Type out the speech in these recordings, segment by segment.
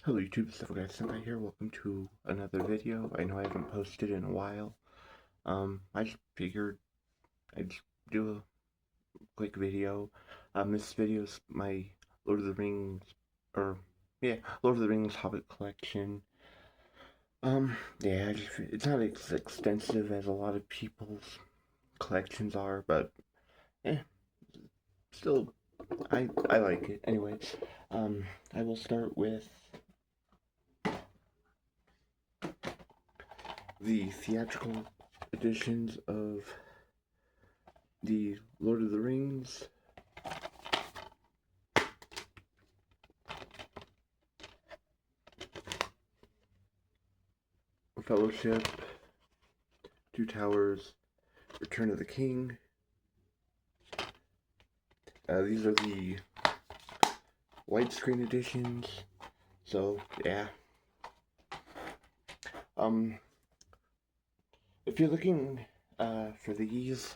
Hello YouTube, Stuff Guy Senpai here. Welcome to another video. I know I haven't posted in a while. I just figured I'd just do a quick video. This video's my Lord of the Rings, or yeah, Lord of the Rings Hobbit collection. Yeah, it's not as extensive as a lot of people's collections are, but still, I like it. Anyway, I will start with the theatrical editions of the Lord of the Rings, Fellowship, Two Towers, Return of the King. These are the widescreen editions, so yeah. If you're looking for these,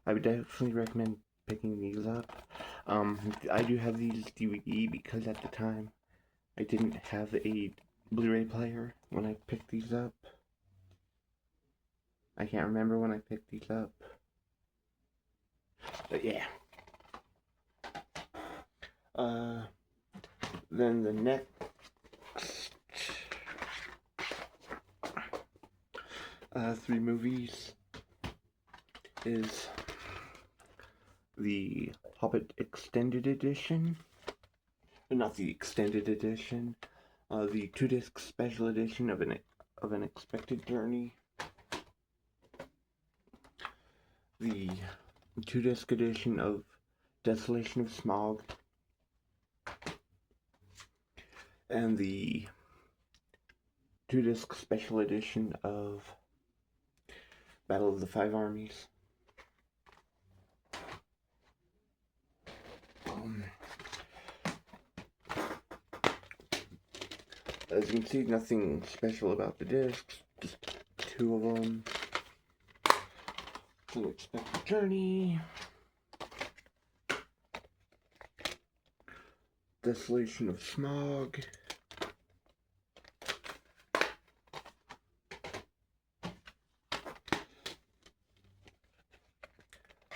I would definitely recommend picking these up. I do have these DVD because at the time I didn't have a Blu-ray player when I picked these up. I can't remember when I picked these up, but yeah. Then the next three movies is the Hobbit Extended Edition, not the Extended Edition, the 2-disc special edition of an Unexpected Journey, the 2-disc edition of Desolation of Smaug, and the 2-disc special edition of Battle of the Five Armies. As you can see, nothing special about the discs, just two of them. Unexpected Journey, Desolation of Smaug,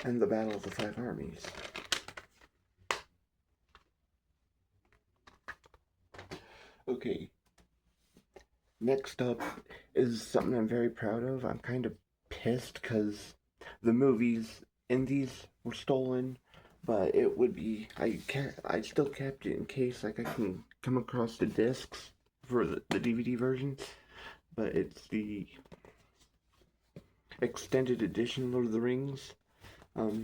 and the Battle of the Five Armies. Okay, next up is something I'm very proud of. I'm kind of pissed because the movies in these were stolen, but it would be, I still kept it in case like I can come across the discs for the DVD version, but it's the extended edition Lord of the Rings. So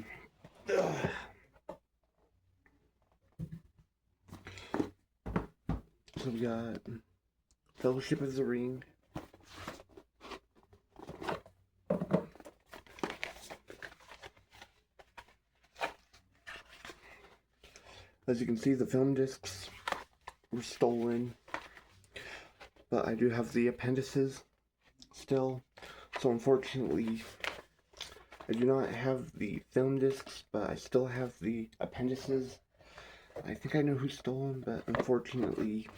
we got Fellowship of the Ring, as you can see, the film discs were stolen, but I do have the appendices still, so unfortunately I do not have the film discs, but I still have the appendices. I think I know who stole them, but unfortunately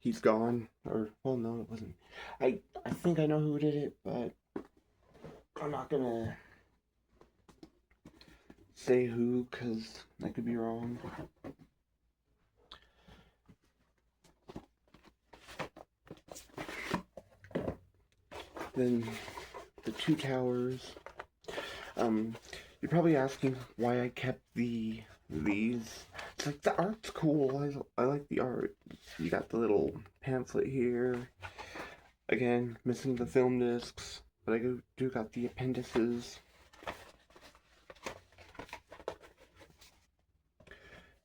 he's gone. Or, well, no, it wasn't. I think I know who did it, but I'm not gonna say who, because I could be wrong. Then the Two Towers. You're probably asking why I kept these. It's like, the art's cool. I like the art. You got the little pamphlet here. Again, missing the film discs, but I do got the appendices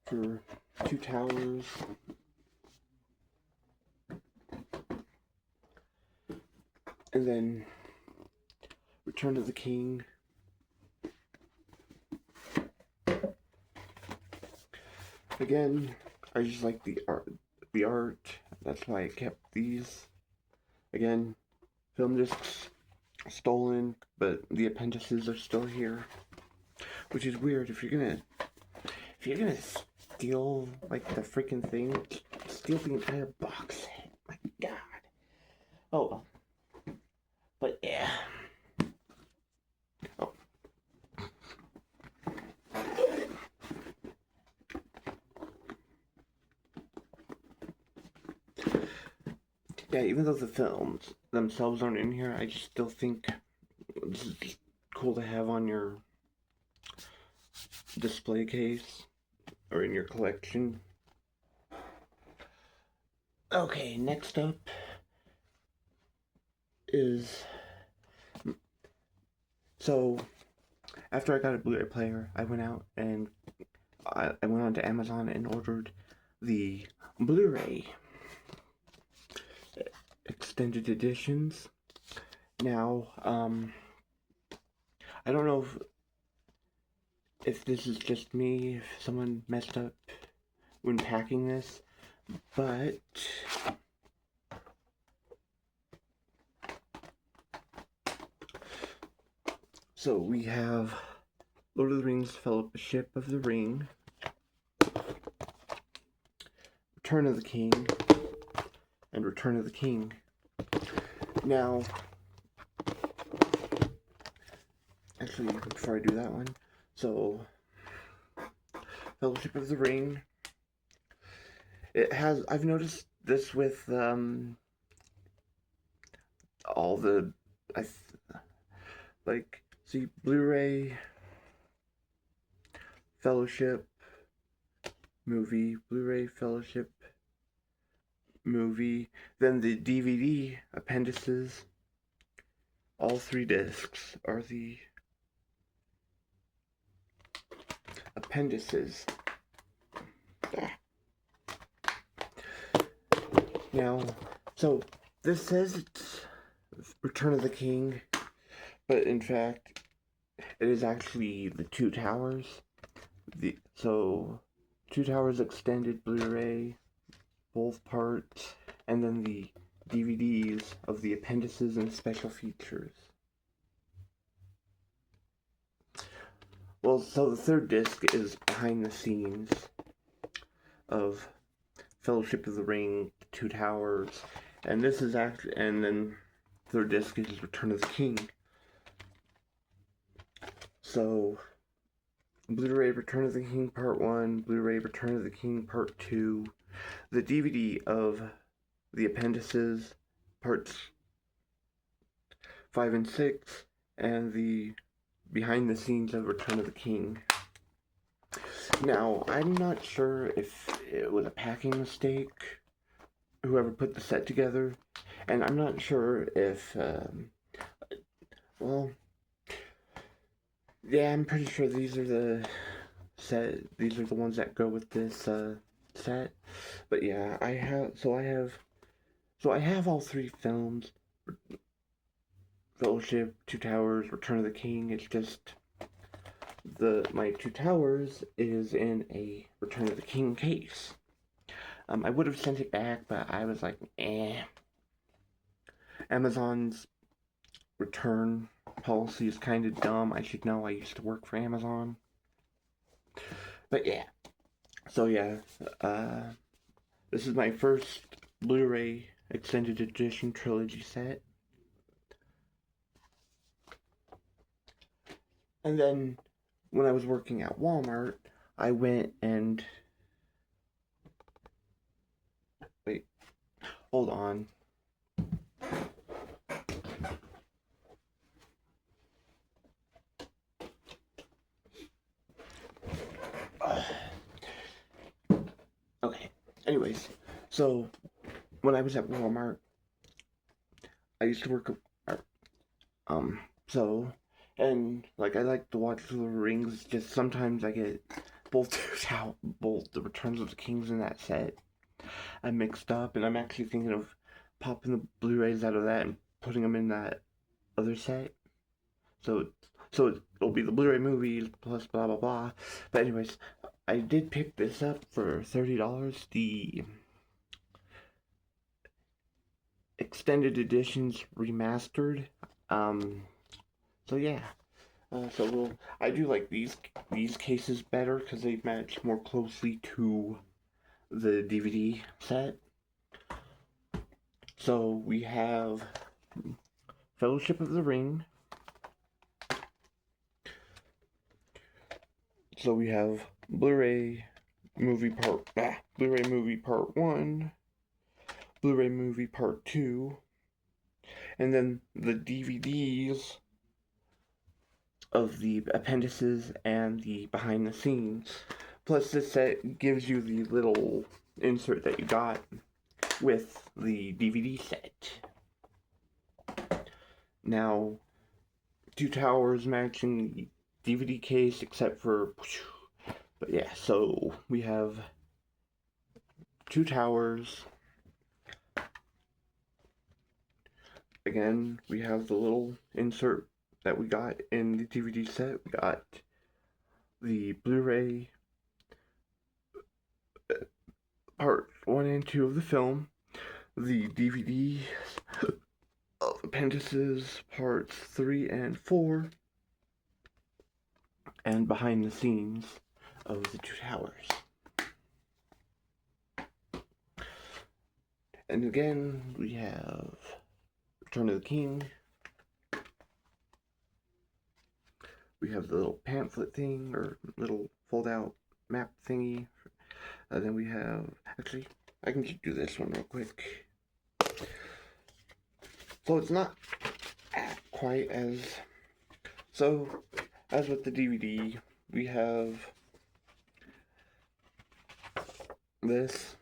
for Two Towers. And then Return of the King. Again, I just like the art. That's why I kept these. Again, film discs stolen, but the appendices are still here, which is weird. If you're gonna steal like the freaking thing, steal the entire box set. My God. Oh well. But yeah. Oh. Yeah, even though the films themselves aren't in here, I just still think this is just cool to have on your display case or in your collection. Okay, next up is, so after I got a Blu-ray player, I went out and I went onto Amazon and ordered the Blu-ray extended editions. Now, I don't know if this is just me, if someone messed up when packing this, but so we have Lord of the Rings Fellowship of the Ring, Return of the King, and Return of the King. Now, actually, before I do that one, so Fellowship of the Ring, it has, I've noticed this with all the, like, see, Blu-ray Fellowship movie, Blu-ray Fellowship movie, then the DVD appendices, all 3 discs are the appendices. Now, so this says it's Return of the King, but in fact, it is actually the Two Towers. So, Two Towers extended Blu-ray, both parts, and then the DVDs of the appendices and special features. Well, so the 3rd disc is behind the scenes of Fellowship of the Ring, Two Towers, and this is actually, and then 3rd disc is Return of the King. So, Blu-ray Return of the King Part 1, Blu-ray Return of the King Part 2, the DVD of the appendices, Parts 5 and 6, and the behind the scenes of Return of the King. Now, I'm not sure if it was a packing mistake, whoever put the set together, and I'm not sure if, well, yeah, I'm pretty sure these are the ones that go with this, set, but yeah, I have all 3 films, Fellowship, Two Towers, Return of the King. It's just my Two Towers is in a Return of the King case. I would have sent it back, but I was like, eh. Amazon's return policy is kind of dumb. I should know. I used to work for Amazon. But yeah. So yeah, this is my first Blu-ray extended edition trilogy set. And then, when I was working at Walmart, I went and... Wait. Hold on. Okay. Anyways, so, when I was at Walmart, I used to work at... so... And, like, I like to watch the Rings, just sometimes I get both the Returns of the Kings in that set. I'm mixed up, and I'm actually thinking of popping the Blu-rays out of that and putting them in that other set. So it'll be the Blu-ray movies plus blah blah blah. But anyways, I did pick this up for $30, the extended editions remastered. So yeah, I do like these cases better because they match more closely to the DVD set. So we have Fellowship of the Ring. So we have Blu-ray movie part 1, Blu-ray movie part 2, and then the DVDs of the appendices and the behind the scenes. Plus this set gives you the little insert that you got with the DVD set. Now, Two Towers matching the DVD case except for... But yeah, so we have Two Towers. Again, we have the little insert that we got in the DVD set. We got the Blu-ray part 1 and 2 of the film, the DVD of appendices parts 3 and 4, and behind the scenes of the Two Towers. And again, we have Return of the King. We have the little pamphlet thing, or little fold-out map thingy. And then we have... Actually, I can just do this one real quick. So it's not quite as... So, as with the DVD, we have this.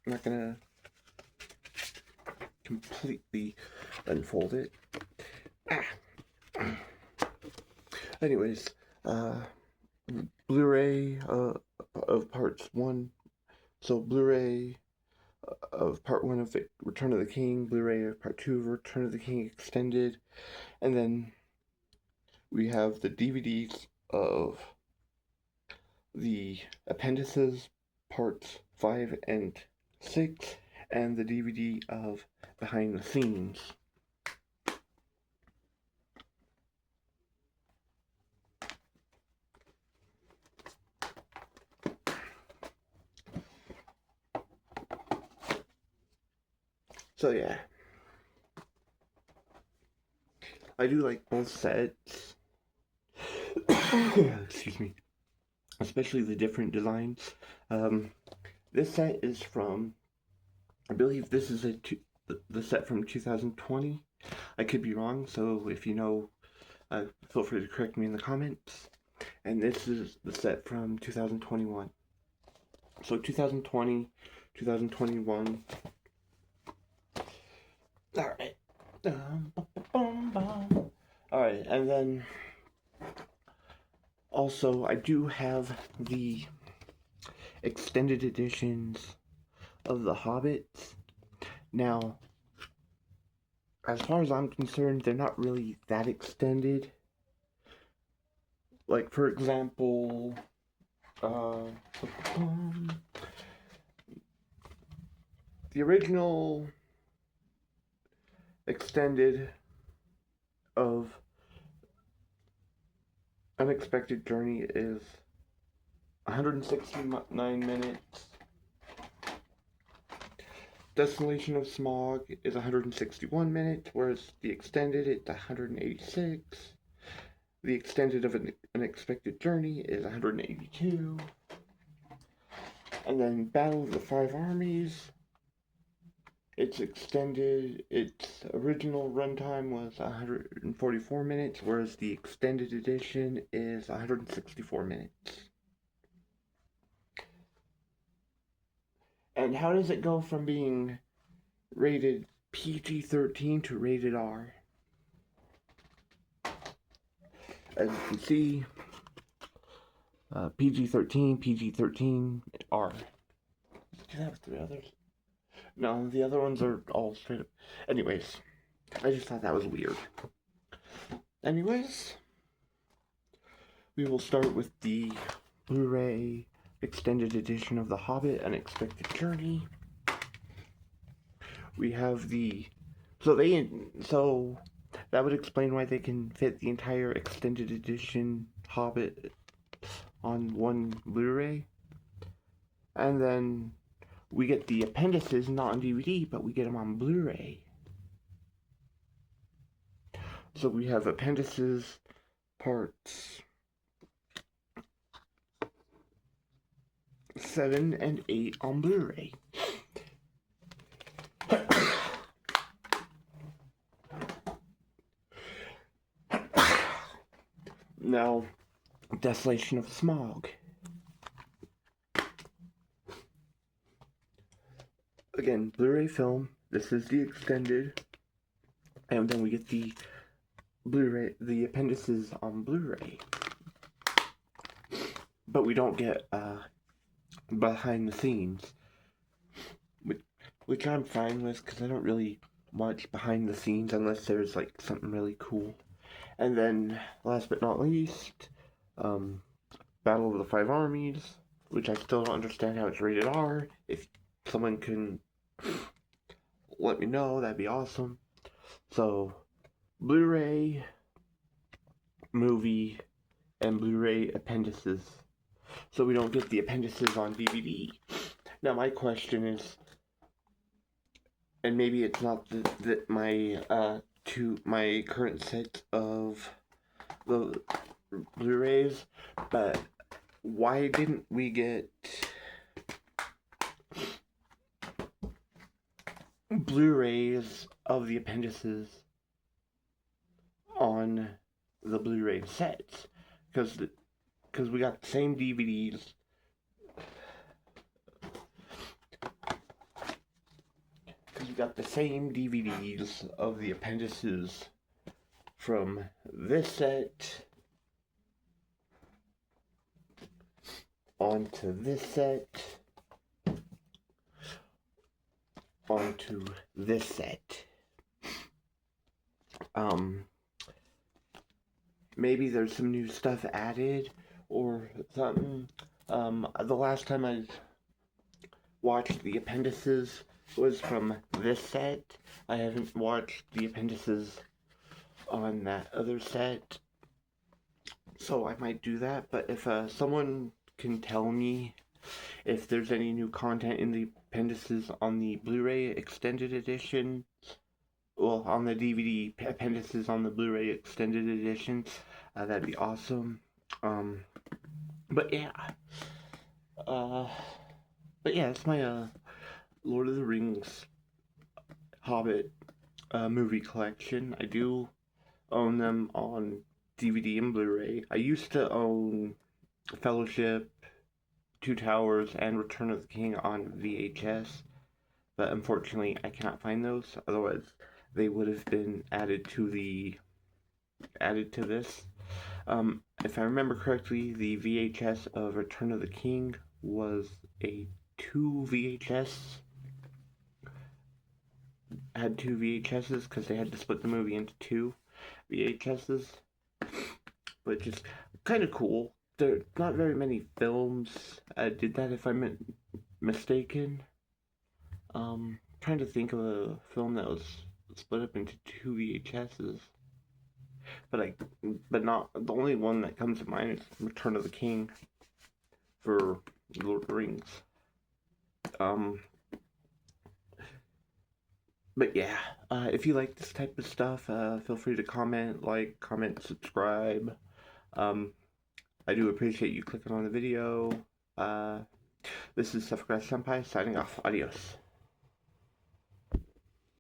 I'm not gonna completely unfold it. Anyways, Blu-ray of parts 1. So Blu-ray of part 1 of Return of the King, Blu-ray of part 2 of Return of the King Extended, and then we have the DVDs of the appendices parts 5 and 6, and the DVD of behind the scenes. So yeah, I do like both sets. Excuse me. Especially the different designs. This set is from, I believe this is the set from 2020. I could be wrong, so if you know, feel free to correct me in the comments. And this is the set from 2021. So 2020, 2021. Alright. Alright, and then also I do have the extended editions of the Hobbit. Now, as far as I'm concerned, they're not really that extended. Like, for example, the original extended of Unexpected Journey is 169 minutes. Desolation of Smog is 161 minutes, whereas the extended it's 186. The extended of An Unexpected Journey is 182. And then Battle of the Five Armies, its extended, its original runtime was 144 minutes, whereas the extended edition is 164 minutes. And how does it go from being rated PG-13 to rated R? As you can see, PG-13, PG-13, R. Do that with the others? No, the other ones are all straight up. Anyways, I just thought that was weird. Anyways, we will start with the Blu-ray extended edition of The Hobbit, Unexpected Journey. We have the... So that would explain why they can fit the entire extended edition Hobbit on one Blu-ray. And then we get the appendices not on DVD, but we get them on Blu-ray. So we have appendices, parts 7 and 8 on Blu-ray. Now, Desolation of Smog. Again, Blu-ray film. This is the extended, and then we get the Blu-ray, the appendices on Blu-ray. But we don't get behind the scenes, which I'm fine with because I don't really watch behind the scenes unless there's like something really cool. And then, last but not least, Battle of the Five Armies, which I still don't understand how it's rated R. If someone can let me know, that'd be awesome. So, Blu-ray, movie, and Blu-ray appendices. So we don't get the appendices on DVD. Now my question is, and maybe it's not that my my current set of the Blu-rays, but why didn't we get Blu-rays of the appendices on the Blu-ray sets? Because we got the same DVDs. Because we got the same DVDs of the appendices from this set onto this set onto this set. Maybe there's some new stuff added or something. The last time I watched the appendices was from this set. I haven't watched the appendices on that other set, so I might do that. But if someone can tell me if there's any new content in the appendices on the Blu-ray extended edition, well, on the DVD appendices on the Blu-ray extended edition, that'd be awesome. But yeah, it's my Lord of the Rings Hobbit movie collection. I do own them on DVD and Blu-ray. I used to own Fellowship, Two Towers, and Return of the King on VHS, but unfortunately I cannot find those. Otherwise, they would have been added to this. If I remember correctly, the VHS of Return of the King was a had two VHSs because they had to split the movie into two VHSs, but just kind of cool. There not very many films did that, if I'm mistaken. Trying to think of a film that was split up into two VHSs, but not the only one that comes to mind is Return of the King for Lord of the Rings. But yeah, if you like this type of stuff, feel free to comment, subscribe. I do appreciate you clicking on the video. This is Sephiroth Senpai signing off. Adios.